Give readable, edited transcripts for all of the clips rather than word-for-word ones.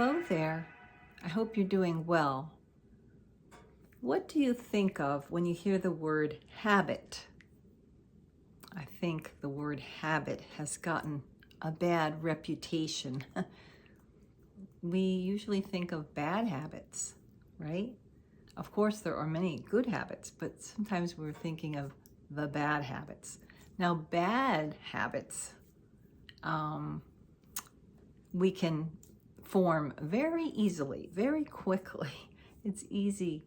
Hello there. I hope you're doing well. What do you think of when you hear the word habit? I think the word habit has gotten a bad reputation. We usually think of bad habits, right? Of course, there are many good habits, but sometimes we're thinking of the bad habits. Now, bad habits, we can form very easily, very quickly. It's easy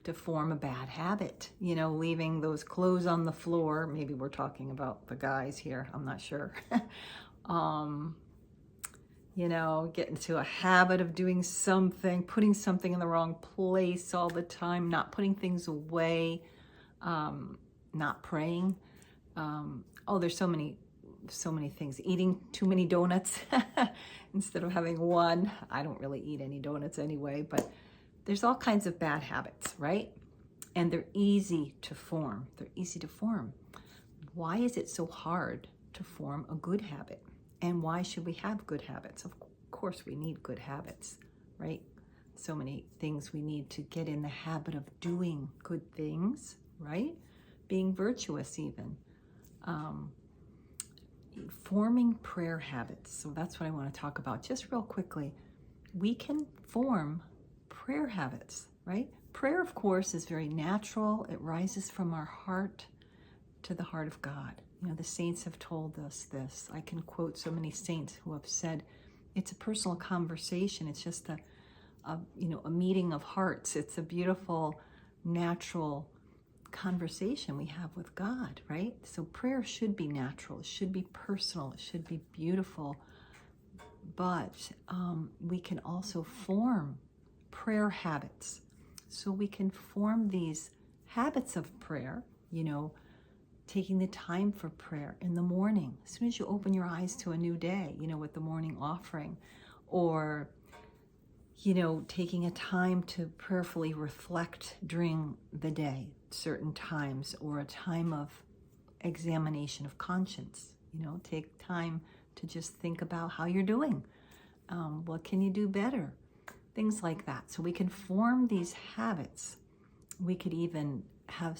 to form a bad habit, leaving those clothes on the floor. Maybe we're talking about the guys here, I'm not sure. Get into a habit of doing something, putting something in the wrong place all the time, not putting things away, not praying. There's so many things. Eating too many donuts instead of having one. I don't really eat any donuts anyway, but there's all kinds of bad habits, right? And they're easy to form. Why is it so hard to form a good habit? And why should we have good habits? Of course, we need good habits, right? So many things we need to get in the habit of doing good things, right? Being virtuous even. Forming prayer habits. So that's what I want to talk about just real quickly. We can form prayer habits, right? Prayer, of course, is very natural. It rises from our heart to the heart of God. The saints have told us this. I can quote so many saints who have said it's a personal conversation. It's just a meeting of hearts. It's a beautiful, natural conversation we have with God, right? So prayer should be natural. It should be personal. It should be beautiful. But we can also form prayer habits. So we can form these habits of prayer, taking the time for prayer in the morning, as soon as you open your eyes to a new day, with the morning offering, or, taking a time to prayerfully reflect during the day, certain times, or a time of examination of conscience, take time to just think about how you're doing. What can you do better? Things like that. So we can form these habits. We could even have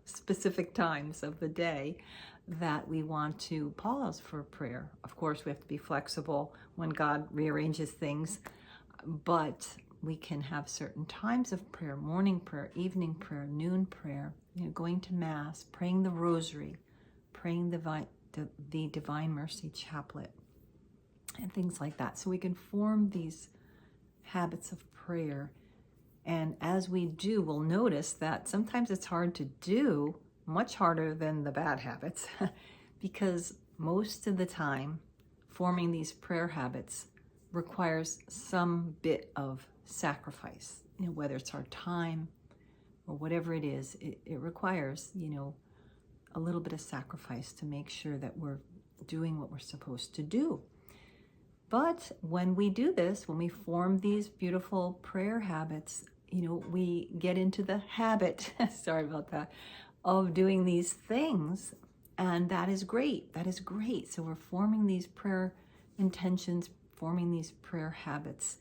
specific times of the day that we want to pause for prayer. Of course, we have to be flexible when God rearranges things, but we can have certain times of prayer: morning prayer, evening prayer, noon prayer, going to Mass, praying the Rosary, praying the Divine Mercy Chaplet, and things like that. So we can form these habits of prayer. And as we do, we'll notice that sometimes it's hard to do, much harder than the bad habits, because most of the time, forming these prayer habits requires some bit of sacrifice, whether it's our time or whatever it is. It requires, a little bit of sacrifice to make sure that we're doing what we're supposed to do. But when we do this, when we form these beautiful prayer habits, we get into the habit, sorry about that, of doing these things. And that is great. That is great. So we're forming these prayer intentions, forming these prayer habits,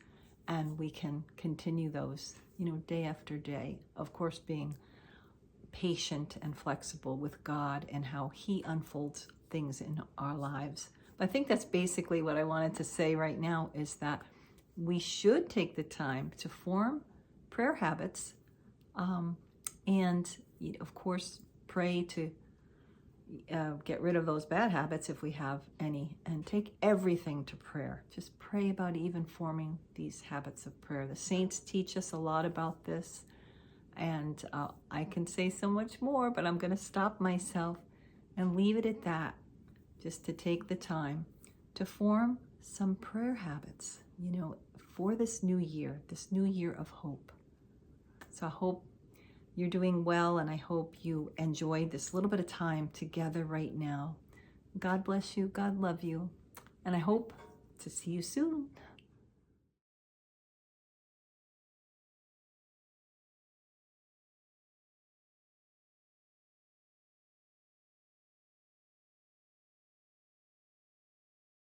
and we can continue those, day after day. Of course, being patient and flexible with God and how He unfolds things in our lives. But I think that's basically what I wanted to say right now, is that we should take the time to form prayer habits, and of course pray to get rid of those bad habits if we have any, and take everything to prayer. Just pray about even forming these habits of prayer. The saints teach us a lot about this, and I can say so much more, but I'm going to stop myself and leave it at that, just to take the time to form some prayer habits, for this new year of hope. So I hope you're doing well, and I hope you enjoyed this little bit of time together right now. God bless you. God love you. And I hope to see you soon.